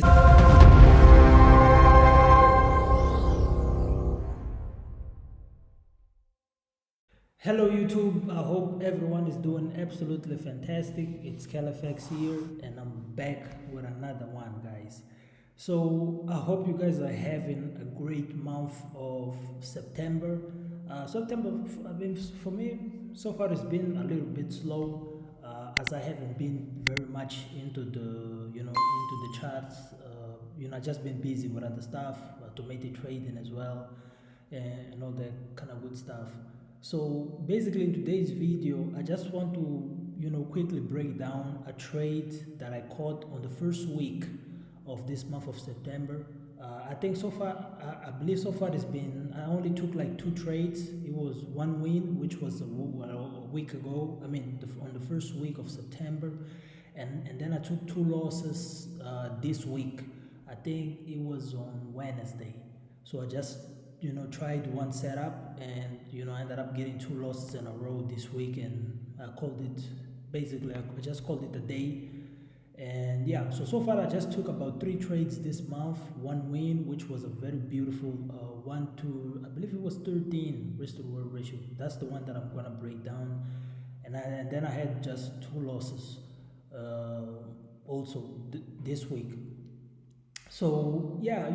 Hello YouTube, I hope everyone is doing absolutely fantastic. It's Califax here and I'm back with another one, guys. So I hope you guys are having a great month of September. I mean, for me, so far it's been a little bit slow as I haven't been very much into the charts. I've just been busy with other stuff, automated trading as well, and all that kind of good stuff. So basically in today's video, I just want to quickly break down a trade that I caught on the first week of this month of September. I think so far, I believe so far I only took like 2 trades. It was one win, which was a week ago, on the first week of September. And then I took 2 losses this week. I think it was on Wednesday. So I just tried one setup and I ended up getting 2 losses in a row this week, and I just called it a day. And yeah, so far I just took about 3 trades this month, 1 win, which was a very beautiful 1 to, I believe it was 13 risk to reward ratio. That's the one that I'm gonna break down. And then I had just 2 losses also this week. So yeah,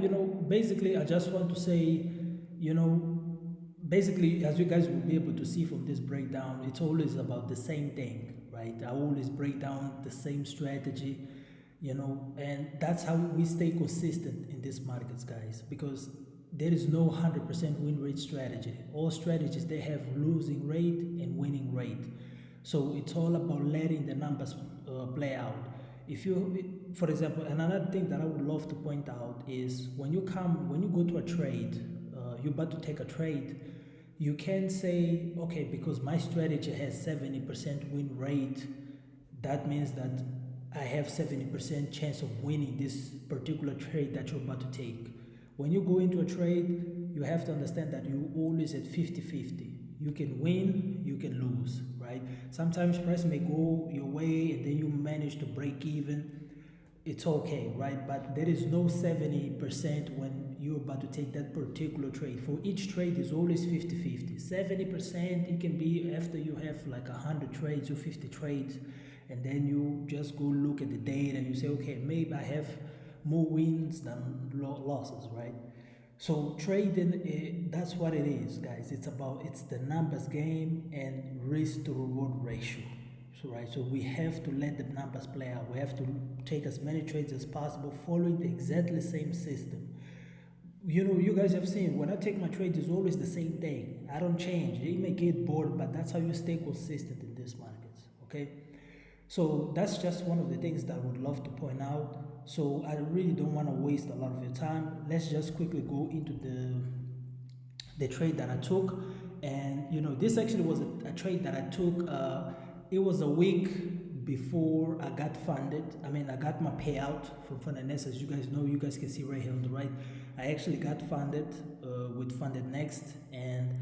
basically I just want to say, basically, as you guys will be able to see from this breakdown, it's always about the same thing, right? I always break down the same strategy, and that's how we stay consistent in these markets, guys, because there is no 100% win rate strategy. All strategies, they have losing rate and winning rate. So it's all about letting the numbers play out. For example, another thing that I would love to point out is when you go to a trade, you're about to take a trade, you can say, okay, because my strategy has 70% win rate, that means that I have 70% chance of winning this particular trade that you're about to take. When you go into a trade, you have to understand that you're always at 50-50. You can win, you can lose, right? Sometimes price may go your way and then you manage to break even. It's okay, right? But there is no 70% when you're about to take that particular trade. For each trade is always 50-50. 70% it can be after you have like 100 trades or 50 trades, and then you just go look at the data and you say, okay, maybe I have more wins than losses, right? So trading, that's what it is, guys. It's the numbers game and risk to reward ratio. So we have to let the numbers play out. We have to take as many trades as possible following the exactly same system. You guys have seen when I take my trades, it's always the same thing. I don't change. You may get bored, but that's how you stay consistent in these markets, okay? So that's just one of the things that I would love to point out. So I really don't want to waste a lot of your time. Let's just quickly go into the trade that I took. And this actually was a trade that I took. It was a week before I got funded. I got my payout from FundedNext. As you guys know, you guys can see right here on the right, I actually got funded with FundedNext, and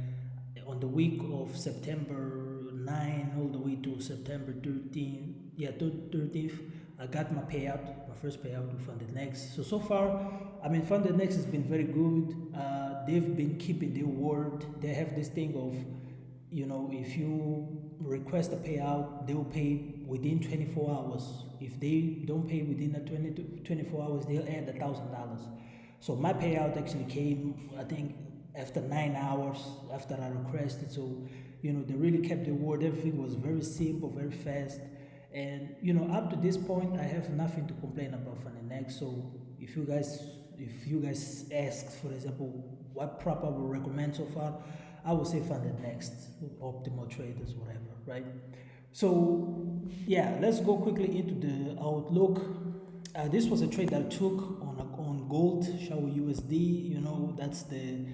on the week of September 9 all the way to September 13th, I got my payout, my first payout with FundedNext. So far, FundedNext has been very good. They've been keeping their word. They have this thing of, if you request a payout, they will pay within 24 hours. If they don't pay within the 24 hours, they'll add $1,000. So my payout actually came, I think, after 9 hours after I requested. So, they really kept their word. Everything was very simple, very fast. And, up to this point, I have nothing to complain about FundedNext. So if you guys ask, for example, what prop I would recommend so far, I would say FundedNext, optimal traders, whatever, right? So yeah, let's go quickly into the outlook. This was a trade that I took on gold, XAU-USD. That's the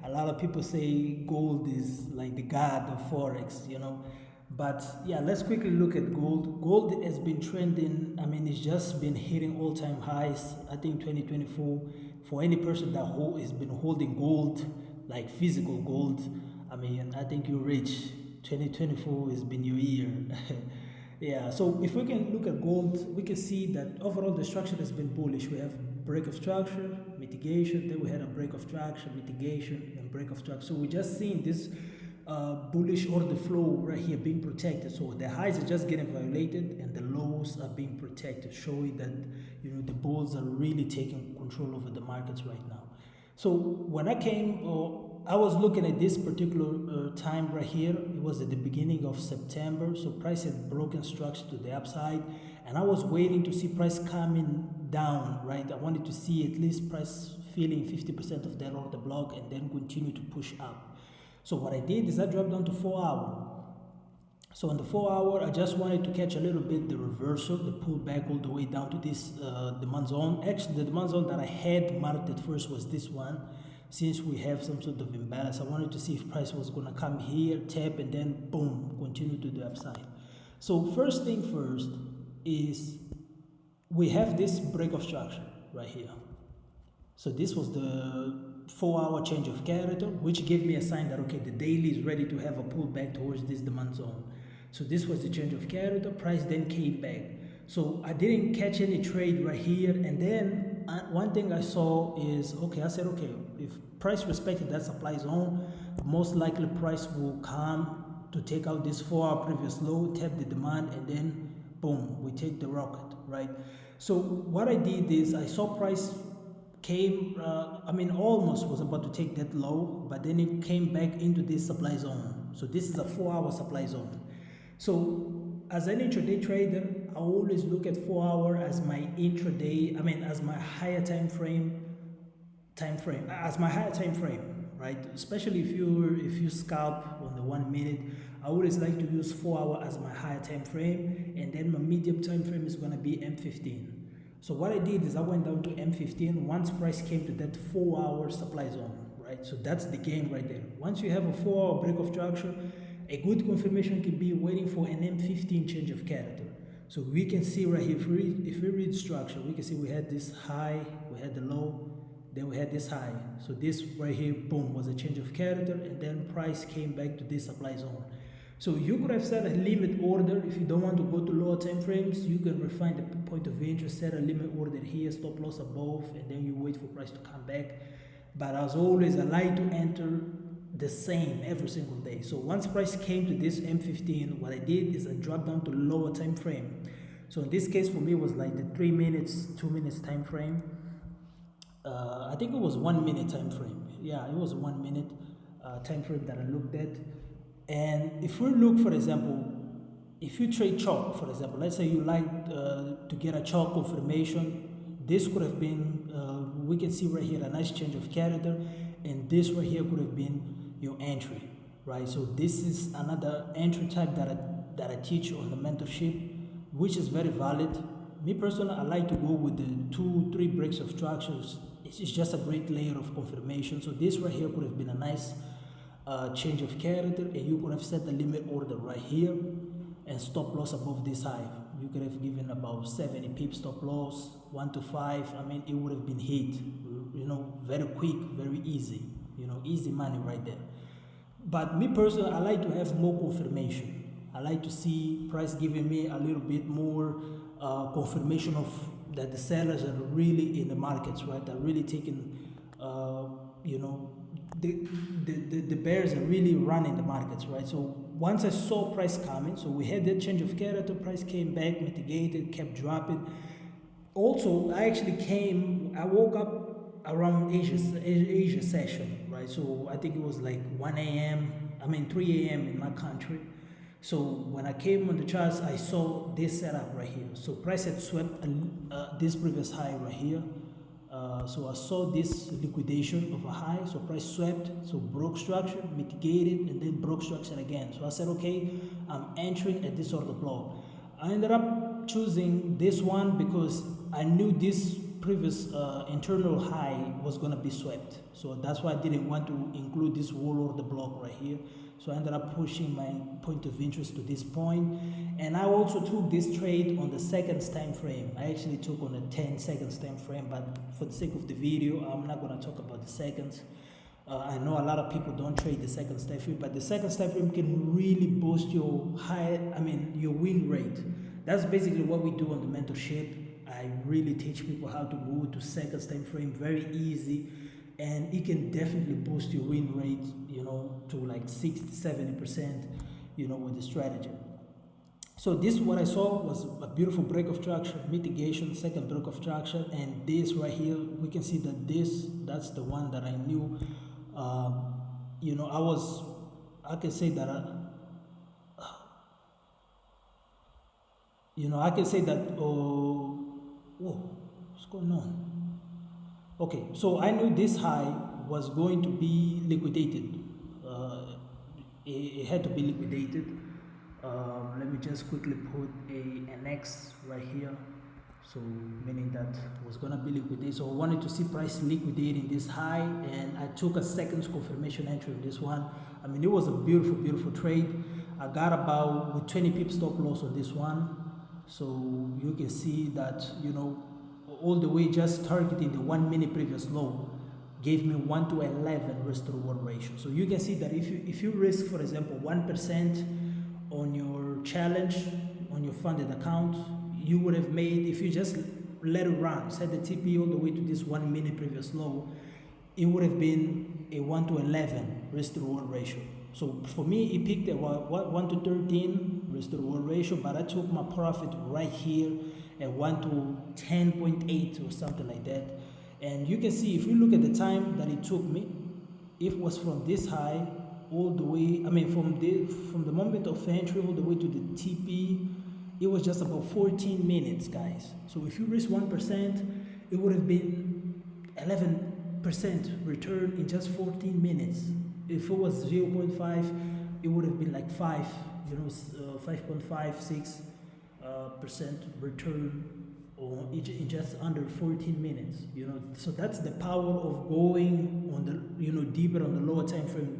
a lot of people say gold is like the god of forex, but yeah, let's quickly look at gold. Gold has been trending. It's just been hitting all-time highs. I think 2024, for any person that has been holding gold, like physical gold, I think you're rich. 2024 has been your year. Yeah, so if we can look at gold, we can see that overall the structure has been bullish. We have break of structure, mitigation, then we had a break of structure, mitigation, and break of structure. So we're just seeing this bullish order flow right here being protected. So the highs are just getting violated and the lows are being protected, showing that the bulls are really taking control over the markets right now. So when I came, I was looking at this particular time right here. It was at the beginning of September. So price had broken structure to the upside, and I was waiting to see price coming down, right? I wanted to see at least price filling 50% of that order block and then continue to push up. So what I did is I dropped down to 4 hour. So on the 4 hour, I just wanted to catch a little bit the reversal, the pullback all the way down to this demand zone. Actually, the demand zone that I had marked at first was this one. Since we have some sort of imbalance, I wanted to see if price was going to come here, tap, and then boom, continue to the upside. So first thing first is we have this break of structure right here. So this was the 4 hour change of character, which gave me a sign that, okay, the daily is ready to have a pullback towards this demand zone. So this was the change of character. Price then came back. So I didn't catch any trade right here. And then one thing I saw is, okay, I said, okay, if price respected that supply zone, most likely price will come to take out this 4 hour previous low, tap the demand, and then boom, we take the rocket, right? So what I did is I saw price came, almost was about to take that low, but then it came back into this supply zone. So this is a 4 hour supply zone. So as an intraday trader, I always look at 4 hour as my intraday, as my higher time frame, right? Especially if you scalp on the 1 minute, I always like to use 4 hour as my higher time frame, and then my medium time frame is going to be M15. So what I did is I went down to M15 once price came to that 4 hour supply zone, right? So that's the game right there. Once you have a 4 hour break of structure, a good confirmation can be waiting for an M15 change of character. So we can see right here, if we read structure, we can see we had this high, we had the low, then we had this high. So this right here, boom, was a change of character, and then price came back to this supply zone. So you could have set a limit order. If you don't want to go to lower time frames, you can refine the point of interest, set a limit order here, stop loss above, and then you wait for price to come back. But as always, I like to enter the same every single day. So once price came to this M15, what I did is I dropped down to lower time frame. So in this case for me, it was like the 3 minutes, 2 minutes time frame. I think it was 1 minute time frame. Yeah, it was 1 minute time frame that I looked at. And if we look, for example, if you trade chalk, for example, let's say you like to get a chalk confirmation, this could have been, we can see right here a nice change of character, and this right here could have been your entry, right? So this is another entry type that I teach on the mentorship, which is very valid. Me personally, I like to go with the 2-3 breaks of structures. It's just a great layer of confirmation. So this right here could have been a nice change of character, and you could have set the limit order right here and stop loss above this high. You could have given about 70 pips stop loss, 1 to 5. It would have been hit, very quick, very easy, easy money right there. But me personally, I like to have more confirmation. I like to see price giving me a little bit more confirmation of that the sellers are really in the markets, right? They're really taking, the bears are really running the markets, right? So once I saw price coming, so we had that change of character, price came back, mitigated, kept dropping. Also, I woke up around Asia session, right? So I think it was like 1 a.m., 3 a.m. in my country. So when I came on the charts, I saw this setup right here. So price had swept this previous high right here. So I saw this liquidation of a high. So price swept, so broke structure, mitigated, and then broke structure again. So I said, okay, I'm entering at this order block. I ended up choosing this one because I knew this previous internal high was going to be swept. So that's why I didn't want to include this whole order block right here. So I ended up pushing my point of interest to this point. And I also took this trade on the seconds time frame. I actually took on a 10 seconds time frame, but for the sake of the video, I'm not going to talk about the seconds. I know a lot of people don't trade the second step frame, but the second step frame can really boost your your win rate. That's basically what we do on the mentorship. I really teach people how to go to second step frame, very easy, and it can definitely boost your win rate, to like 60-70%, with the strategy. So this, what I saw was a beautiful break of traction, mitigation, second break of traction, and this right here, we can see that that's the one that I knew. I can say that, I can say that, whoa, what's going on? Okay, so I knew this high was going to be liquidated. It had to be liquidated. Let me just quickly put an X right here. So meaning that was gonna be liquidated. So I wanted to see price liquidating this high, and I took a second confirmation entry on this one. It was a beautiful, beautiful trade. I got about with 20 pips stop loss on this one. So you can see that, all the way just targeting the 1 minute previous low gave me 1-to-11 risk to reward ratio. So you can see that if you risk, for example, 1% on your challenge on your funded account, you would have made, if you just let it run, set the TP all the way to this 1 minute previous low, it would have been a 1-to-11 risk to reward ratio. So for me, it peaked at 1-to-13 risk to reward ratio, but I took my profit right here at 1-to-10.8 or something like that. And you can see, if you look at the time that it took me, it was from this high all the way, from the moment of entry all the way to the TP, it was just about 14 minutes, guys. So if you risk 1%, it would have been 11% return in just 14 minutes. If it was 0.5, it would have been like 5.56% return in just under 14 minutes. So that's the power of going on the deeper on the lower time frame.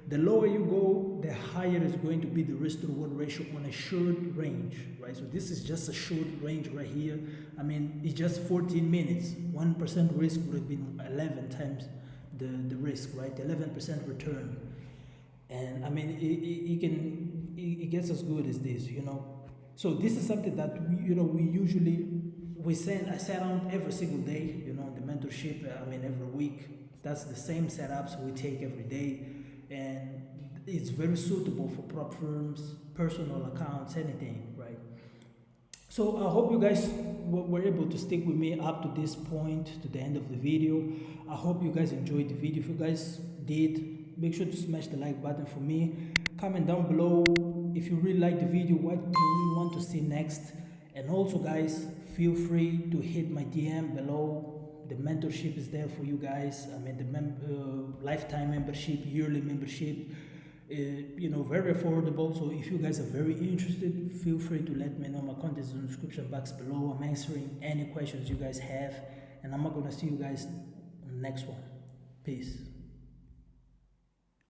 The lower you go, the higher is going to be the risk to reward ratio on a short range, right? So this is just a short range right here. It's just 14 minutes. 1% risk would have been 11 times the risk, right? 11% return. And it gets as good as this, So this is something that I set on every single day, the mentorship, every week. That's the same setups we take every day. And it's very suitable for prop firms, personal accounts, anything, right? So I hope you guys were able to stick with me up to this point, to the end of the video. I hope you guys enjoyed the video. If you guys did, make sure to smash the like button for me. Comment down below if you really like the video, what do you want to see next. And also, guys, feel free to hit my DM below. The mentorship is there for you guys. The lifetime membership, yearly membership, very affordable. So if you guys are very interested, feel free to let me know. My contact is in the description box below. I'm answering any questions you guys have, and I'm not gonna see you guys on the next one. Peace.